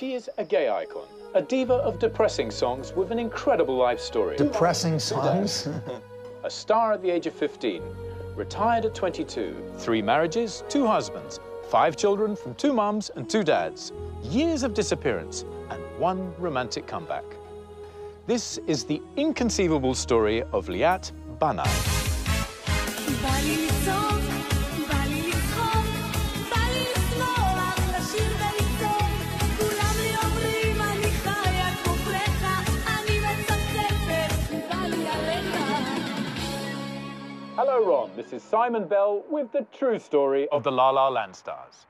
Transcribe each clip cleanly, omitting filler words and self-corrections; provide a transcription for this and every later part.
She is a gay icon, a diva of depressing songs with an incredible life story. Depressing songs? A star at the age of 15, retired at 22, 3 marriages, 2 husbands, 5 children from 2 mums and 2 dads, years of disappearance, and 1 romantic comeback. This is the inconceivable story of Liאת Bנאי. Hello, Ron. This is Simon Bell with the true story of the La La Land stars.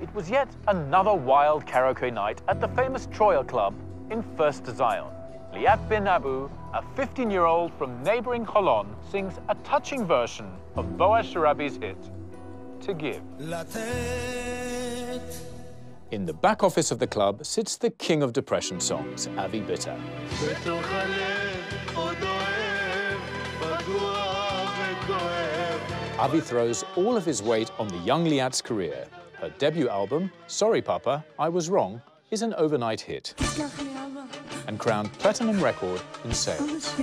It was yet another wild karaoke night at the famous Troyer Club in First Zion. Liאת bin Abu, a 15-year-old from neighboring Holon, sings a touching version of Boaz Sharabi's hit, To Give. In the back office of the club sits the king of depression songs, Avi Bitter. Avi throws all of his weight on the young Liat's career. Her debut album, Sorry Papa, I Was Wrong, is an overnight hit and crowned platinum record in sales.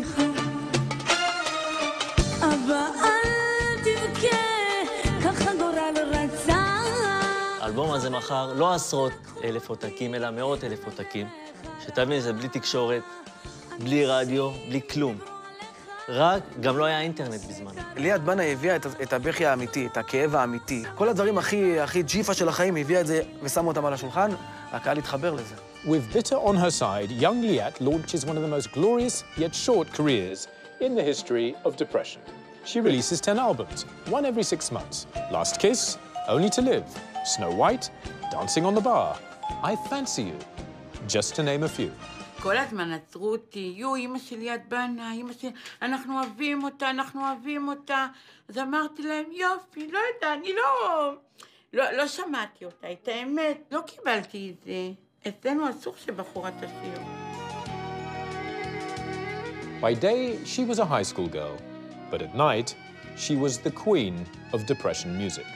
האלבום הזה מכר לא עשרות אלף עותקים, אלא מאות אלף עותקים. שתבין, זה בלי תקשורת, בלי רדיו, בלי כלום. רק, גם לא היה אינטרנט בזמן. ליאת בנאי הביאה את הבכי האמיתי, את הכאב האמיתי. כל הדברים הכי ג'יפה של החיים, הביאה את זה ושמה אותם על השולחן, הקהל התחבר לזה. With Bitter on her side, young Liat launches one of the most glorious yet short careers in the history of depression. She releases 10 albums, one every 6 months. Last Kiss, Only to Live, Snow White, Dancing on the Bar, I Fancy You, just to name a few. כל הזמן עצרו אותי, אמא של ליאת בנאי, אמא של... אנחנו אוהבים אותה, אנחנו אוהבים אותה. אז אמרתי להם, יופי, לא יודע, אני לא שמעתי אותה, את האמת, לא קיבלתי את זה. אצלנו אסור שבחורה תשיר. By day, she was a high school girl, but at night, she was the queen of depression music.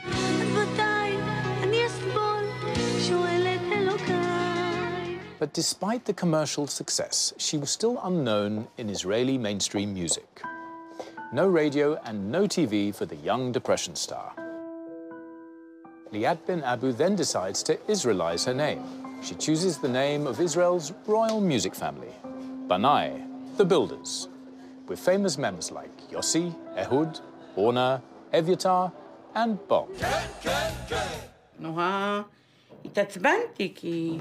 But despite the commercial success, she was still unknown in Israeli mainstream music. No radio and no TV for the young depression star. Liאת bin Abu then decides to Israelize her name. She chooses the name of Israel's royal music family, Bנאי, the Builders, with famous members like Yossi, Ehud, Orna, Evyatar, and Bob. נורא התעצבנתי, כי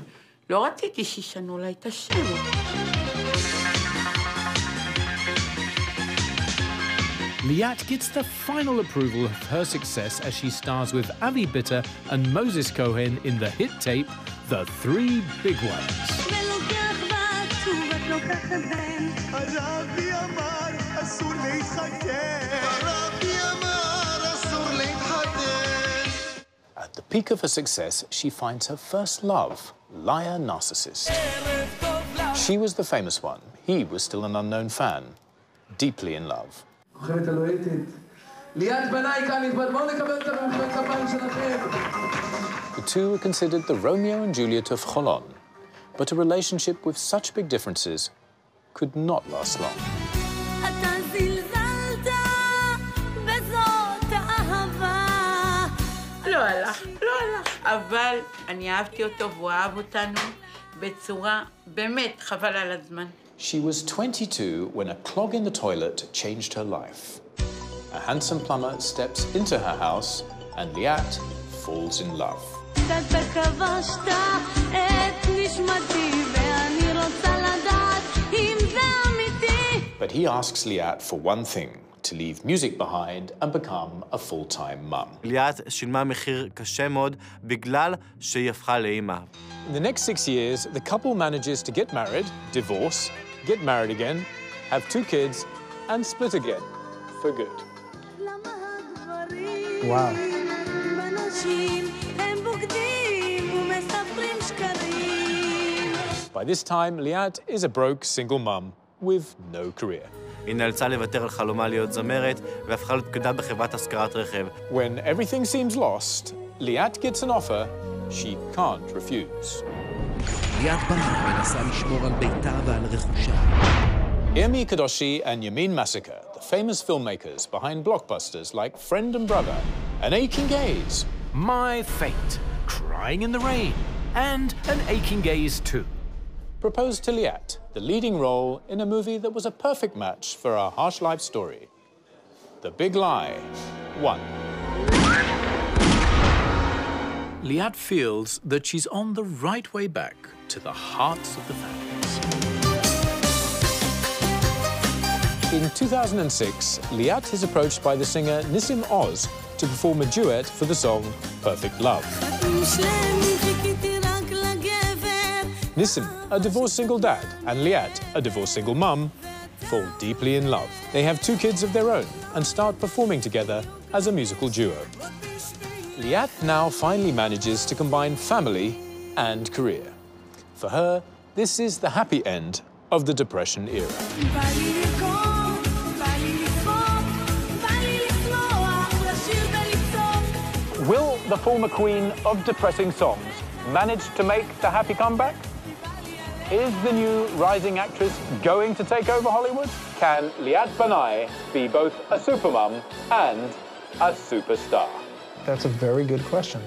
לא רציתי שישנו לה את השם. Liat gets the final approval of her success as she stars with Avi Bitter and Moses Cohen in the hit tape, The 3 Big Ones. At the peak of her success, she finds her first love, liar narcissist. She was the famous one. He was still an unknown fan, deeply in love. The two were considered the Romeo and Juliet of Holon, but a relationship with such big differences could not last long. לא הלך. אבל אני אהבתי אותו והוא אהב אותנו בצורה באמת חבל על הזמן. She was 22 when a clog in the toilet changed her life. A handsome plumber steps into her house and Liat falls in love. But he asks Liat for one thing, to leave music behind and become a full-time mum. ליאת שילמה מחיר קשה מאוד בגלל שהיא הפכה לאמא. In the next 6 years, the couple manages to get married, divorce, get married again, have 2 kids, and split again, for good. Wow. By this time, Liat is a broke single mum with no career. היא נאלצה לוותר על חלומה להיות זמרת, והפכה להיות פקידה בחברת השכרת רכב. When everything seems lost, Liat gets an offer she can't refuse. ליאת בנאי מנסה לשמור על ביתה ועל רכושה. Irmi Kadoshi and Yamin Massacre, the famous filmmakers behind blockbusters like Friend and Brother and Aching Gaze. My Fate, Crying in the Rain, and An Aching Gaze too. Proposed to Liat, the leading role in a movie that was a perfect match for our harsh life story. The Big Lie 1. Liat feels that she's on the right way back to the hearts of the families. In 2006, Liat is approached by the singer Nissim Oz to perform a duet for the song Perfect Love. Nissim, a divorced single dad, and Liat, a divorced single mum, fall deeply in love. They have 2 kids of their own and start performing together as a musical duo. Liat now finally manages to combine family and career. For her, this is the happy end of the Depression era. Will the former queen of depressing songs manage to make the happy comeback? Is the new rising actress going to take over Hollywood? Can Liat Bana'i be both a supermum and a superstar? That's a very good question.